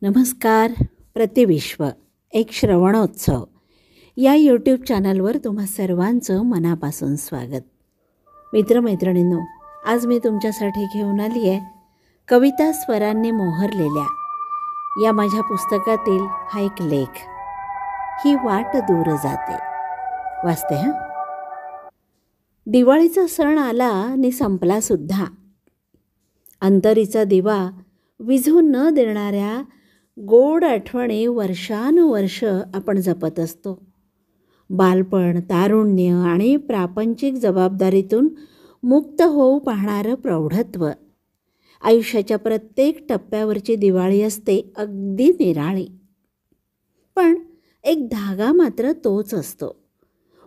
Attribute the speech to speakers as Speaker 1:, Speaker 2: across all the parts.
Speaker 1: नमस्कार. प्रतिविश्व एक श्रवणोत्सव या यूट्यूब चॅनलवर तुम्हा सर्वांचं मनापासून स्वागत. मित्रमैत्रिणींनो, आज मी तुमच्यासाठी घेऊन आली आहे कविता स्वरांनी मोहरलेल्या या माझ्या पुस्तकातील हा एक लेख. ही वाट दूर जाते. वाचते हां. दिवाळीचा सण आला आणि संपला सुद्धा. अंतरीचा दिवा विझू न देणाऱ्या गोड आठवणी वर्षानुवर्ष आपण जपत असतो. बालपण, तारुण्य आणि प्रापंचिक जबाबदारीतून मुक्त होऊ पाहणारं प्रौढत्व. आयुष्याच्या प्रत्येक टप्प्यावरची दिवाळी असते अगदी निराळी. पण एक धागा मात्र तोच असतो,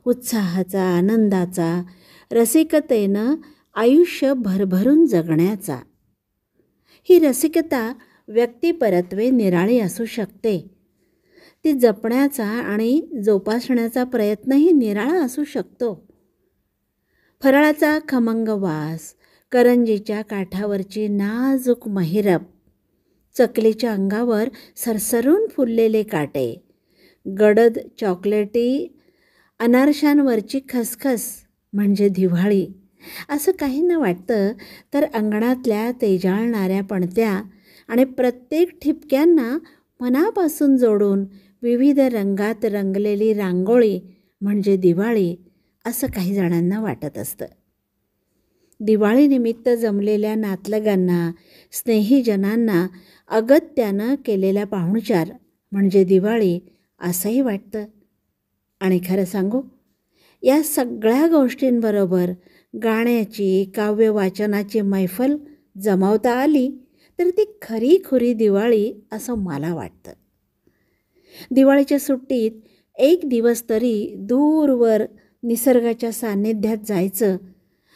Speaker 1: उत्साहाचा, आनंदाचा, रसिकतेनं आयुष्य भरभरून जगण्याचा. ही रसिकता व्यक्तिपरत्वे निराळी असू शकते. ती जपण्याचा आणि जोपासण्याचा प्रयत्नही निराळा असू शकतो. फराळाचा खमंग वास, करंजीच्या काठावरची नाजूक महिरप, चकलीच्या अंगावर सरसरून फुललेले काटे, गडद चॉकलेटी अनारशांवरची खसखस म्हणजे दिवाळी. असं काहींना वाटतं तर अंगणातल्या तेजाळणाऱ्या पणत्या आणि प्रत्येक ठिपक्यांना मनापासून जोडून विविध रंगात रंगलेली रांगोळी म्हणजे दिवाळी, असं काही जणांना वाटत असतं. दिवाळीनिमित्त जमलेल्या नातलगांना, स्नेहीजनांना अगत्यानं केलेला पाहुणचार म्हणजे दिवाळी असंही वाटतं. आणि खरं सांगू, या सगळ्या गोष्टींबरोबर गाण्याची, काव्यवाचनाची मैफल जमावता आली तर ती खरीखुरी दिवाळी असं मला वाटतं. दिवाळीच्या सुट्टीत एक दिवस तरी दूरवर निसर्गाच्या सान्निध्यात जायचं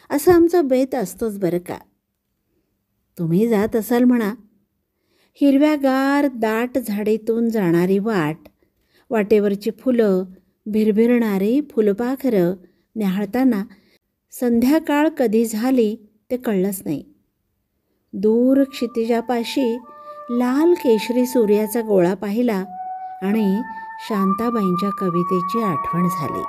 Speaker 1: असं आमचा बेत असतोच बरं का. तुम्ही जात असाल म्हणा. हिरव्यागार दाट झाडीतून जाणारी वाट, वाटेवरची फुलं, भिरभिरणारी फुलपाखरं न्याहाळताना संध्याकाळ कधी झाली ते कळलंच नाही. दूर क्षितिजापाशी लाल केशरी सूर्याचा गोळा पाहिला आणि शांताबाईंच्या कवितेची आठवण झाली.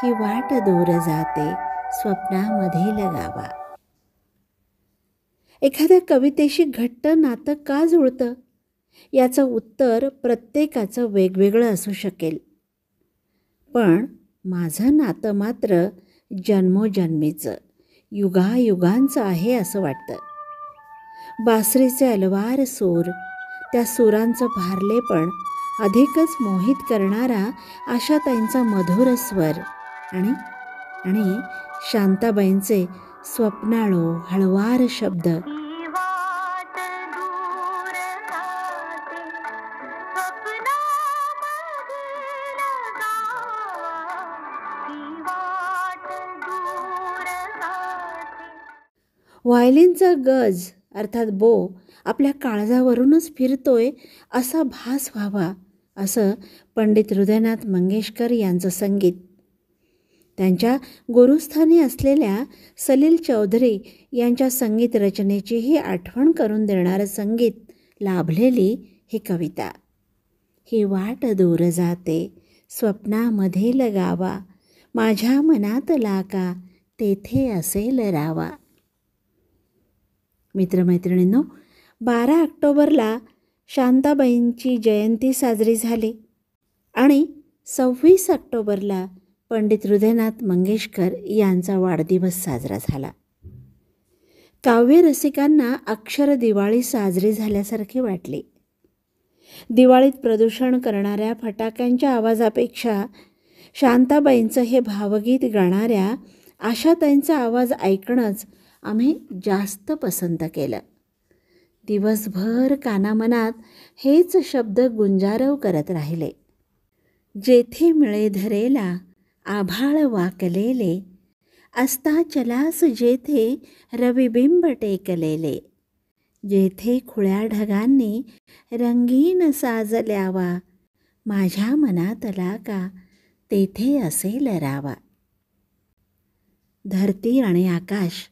Speaker 1: ही वाट दूर जाते स्वप्नामधील गावा. एखाद्या कवितेशी घट्ट नातं का जुळतं याचं उत्तर प्रत्येकाचं वेगवेगळं असू शकेल. पण माझं नातं मात्र जन्मोजन्मीचं, युगायुगांचं आहे असं वाटतं. बासरीचे अलवार सूर, त्या सुरांचं भारलेपण अधिकच मोहित करणारा आशाताईंचा मधुर स्वर आणि शांताबाईंचे स्वप्नाळू हळवार शब्द. व्हायलिनचा गज अर्थात बो आपल्या काळजावरूनच फिरतोय असा भास व्हावा असं पंडित हृदयनाथ मंगेशकर यांचं संगीत. त्यांच्या गुरुस्थानी असलेल्या सलील चौधरी यांच्या संगीत रचनेचीही आठवण करून देणारं संगीत लाभलेली ही कविता. ही वाट दूर जाते स्वप्नामधील गावा, माझ्या मनात लाका तेथे असेल रावा. मित्रमैत्रिणींनो, 12 ऑक्टोबरला शांताबाईंची जयंती साजरी झाली आणि 26 ऑक्टोबरला पंडित हृदयनाथ मंगेशकर यांचा वाढदिवस साजरा झाला. काव्यरसिकांना अक्षर दिवाळी साजरी झाल्यासारखी वाटली. दिवाळीत प्रदूषण करणाऱ्या फटाक्यांच्या आवाजापेक्षा शांताबाईंचं हे भावगीत गाणाऱ्या आशाताईंचा आवाज ऐकणंच आम्ही जास्त पसंत केलं. दिवसभर कानामनात हेच शब्द गुंजारव करत राहिले. जेथे मिळे धरेला आभाळ वाकलेले, अस्ताचलास जेथे रविबिंब टेकलेले, जेथे खुळ्या ढगांनी रंगीन साजल्यावा, माझ्या मनातला का तेथे असेल रावा. धरती आणि आकाश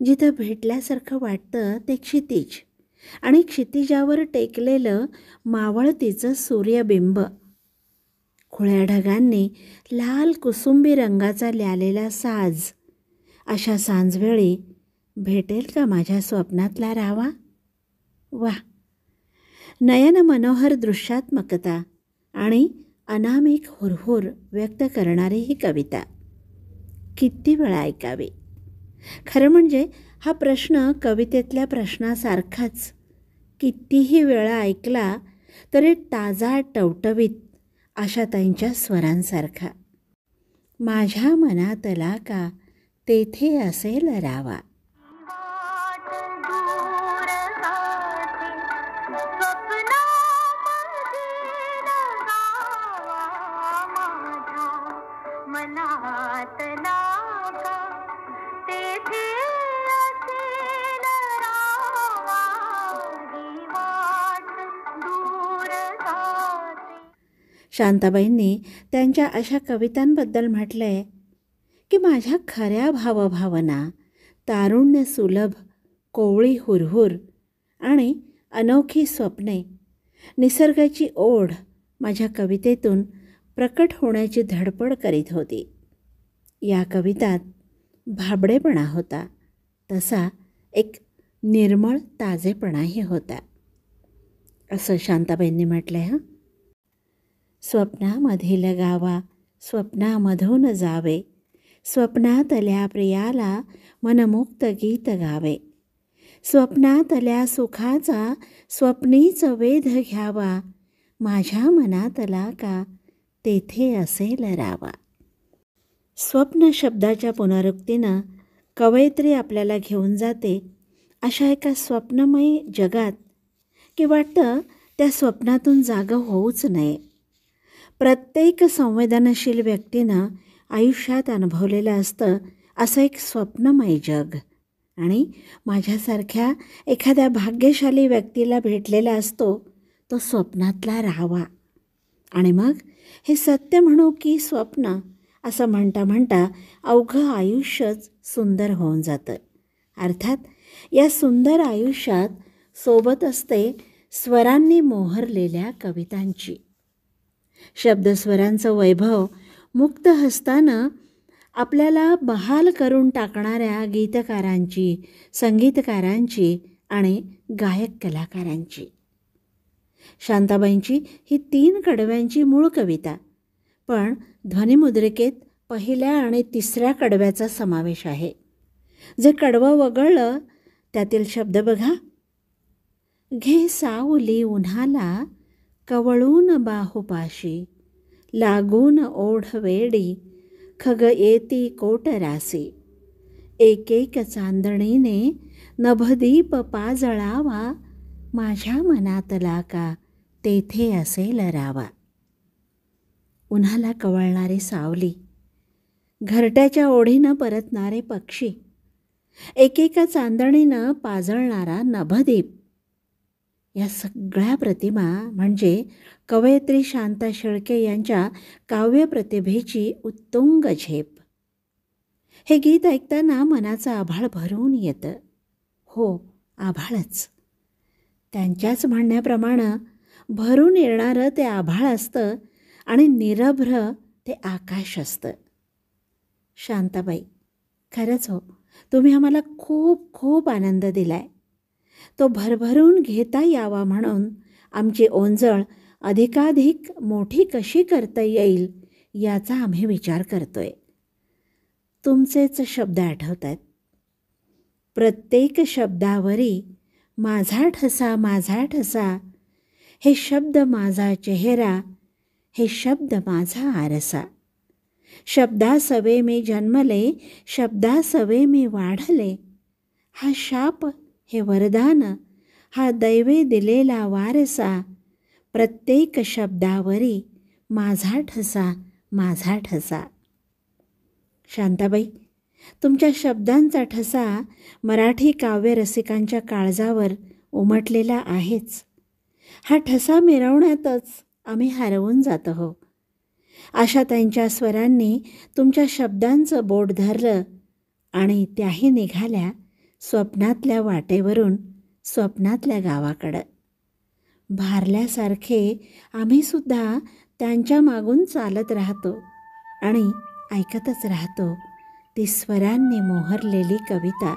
Speaker 1: जिथं भेटल्यासारखं वाटतं ते क्षितिज, आणि क्षितिजावर टेकलेलं मावळतीचं सूर्यबिंब, खुळ्या ढगांनी लाल कुसुंबी रंगाचा ल्यालेला साज, अशा सांजवेळी भेटेल का माझ्या स्वप्नातला रावा? वा, नयन मनोहर दृश्यात्मकता आणि अनामिक हुरहुर व्यक्त करणारी ही कविता किती वेळा ऐकावी? खरं म्हणजे हा प्रश्न कवितेतल्या प्रश्नासारखाच कितीही वेळा ऐकला तरी ताजा टवटवीत आशाताईंच्या स्वरांसारखा. माझ्या मनातला का तेथे असेल रावा. शांताबाईंनी त्यांच्या अशा कवितांबद्दल म्हटलं आहे की माझ्या खऱ्या भावभावना, तारुण्य सुलभ कोवळी हुरहुर आणि अनोखी स्वप्ने, निसर्गाची ओढ माझ्या कवितेतून प्रकट होण्याची धडपड करीत होती. या कवितात भाबडेपणा होता, तसा एक निर्मळ ताजेपणाही होता, असं शांताबाईंनी म्हटलं आहे. स्वप्नामधील गावा स्वप्नामधून जावे, स्वप्नातल्या प्रियाला मनमुक्त गीत गावे, स्वप्नातल्या सुखाचा स्वप्नीच वेध घ्यावा, माझ्या मनातला का तेथे असेल रावा. स्वप्न शब्दाच्या पुनरुक्तीनं कवयित्री आपल्याला घेऊन जाते अशा एका स्वप्नमय जगात की वाटतं त्या स्वप्नातून जागं होऊच नये. प्रत्येक संवेदनशील व्यक्तीनं आयुष्यात अनुभवलेलं असतं असं एक स्वप्नमय जग, आणि माझ्यासारख्या एखाद्या भाग्यशाली व्यक्तीला भेटलेला असतो तो स्वप्नातला राहावा. आणि मग हे सत्य म्हणू की स्वप्न असं म्हणता म्हणता अवघं आयुष्यच सुंदर होऊन जातं. अर्थात या सुंदर आयुष्यात सोबत असते स्वरांनी मोहरलेल्या कवितांची. शब्दस्वरांचं वैभव मुक्त हस्तानं आपल्याला बहाल करून टाकणाऱ्या गीतकारांची, संगीतकारांची आणि गायक कलाकारांची. शांताबाईंची ही 3 कडव्यांची मूळ कविता, पण ध्वनिमुद्रिकेत पहिल्या आणि तिसऱ्या कडव्याचा समावेश आहे. जे कडवं वगळलं त्यातील शब्द बघा. घे सावली उन्हाला कवळून बाहुपाशी, लागून ओढ वेडी खग येती कोटरासी, एक एक चांदणीने नभदीप पाजळावा, माझ्या मनातला का तेथे असेल रावा. उन्हाला कवळणारी सावली, घरट्याच्या ओढीनं परतणारे पक्षी, एकेका चांदणीनं पाजळणारा नभदीप, या सगळ्या प्रतिमा म्हणजे कवयित्री शांता शेळके यांच्या काव्यप्रतिभेची उत्तुंग झेप. हे गीत ऐकताना मनाचं आभाळ भरून येतं. हो, आभाळच. त्यांच्याच म्हणण्याप्रमाणे भरून येणारं ते आभाळ असतं आणि निरभ्र ते आकाश असतं. शांताबाई, खरंच हो, तुम्ही आम्हाला खूप खूप आनंद दिलाय. तो भरभरून घेता यावा म्हणून आमची ओंजळ अधिकाधिक मोठी कशी करता येईल याचा आम्ही विचार करतोय. तुमचेच शब्द आठवत आहेत. प्रत्येक शब्दावरी माझा ठसा माझा ठसा, हे शब्द माझा चेहरा, हे शब्द माझा आरसा, शब्दासवे मी जन्मले, शब्दासवे मी वाढले, हा शाप हे वरदान, हा दैवे दिलेला वारसा, प्रत्येक शब्दावरी माझा ठसा माझा ठसा. शांताबाई, तुमच्या शब्दांचा ठसा मराठी काव्यरसिकांच्या काळजावर उमटलेला आहेच. हा ठसा मिरवण्यातच आम्ही हरवून जात आहोत. आशाताईंच्या स्वरांनी तुमच्या शब्दांचं बोट धरलं आणि त्याही निघाल्या स्वप्नातल्या वाटेवरून स्वप्नातल्या गावाकडं. भारल्यासारखे आम्हीसुद्धा त्यांच्या मागून चालत राहतो आणि ऐकतच राहतो ती स्वरांनी मोहरलेली कविता,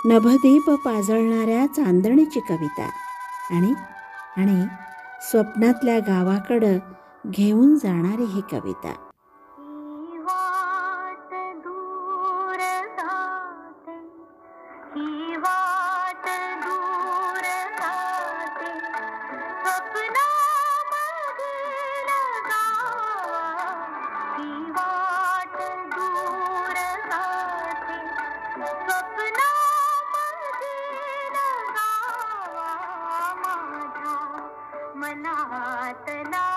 Speaker 1: नभदीप पाजळणाऱ्या चांदणीची कविता आणि आणि स्वप्नातल्या गावाकडं घेऊन जाणारी ही कविता.
Speaker 2: ही वाट दूर जाते, ही वाट दूर जाते, स्वप्नामधील गावा. ही वाट दूर जाते, स्वप्नामधील गावा. माझ्या मनातला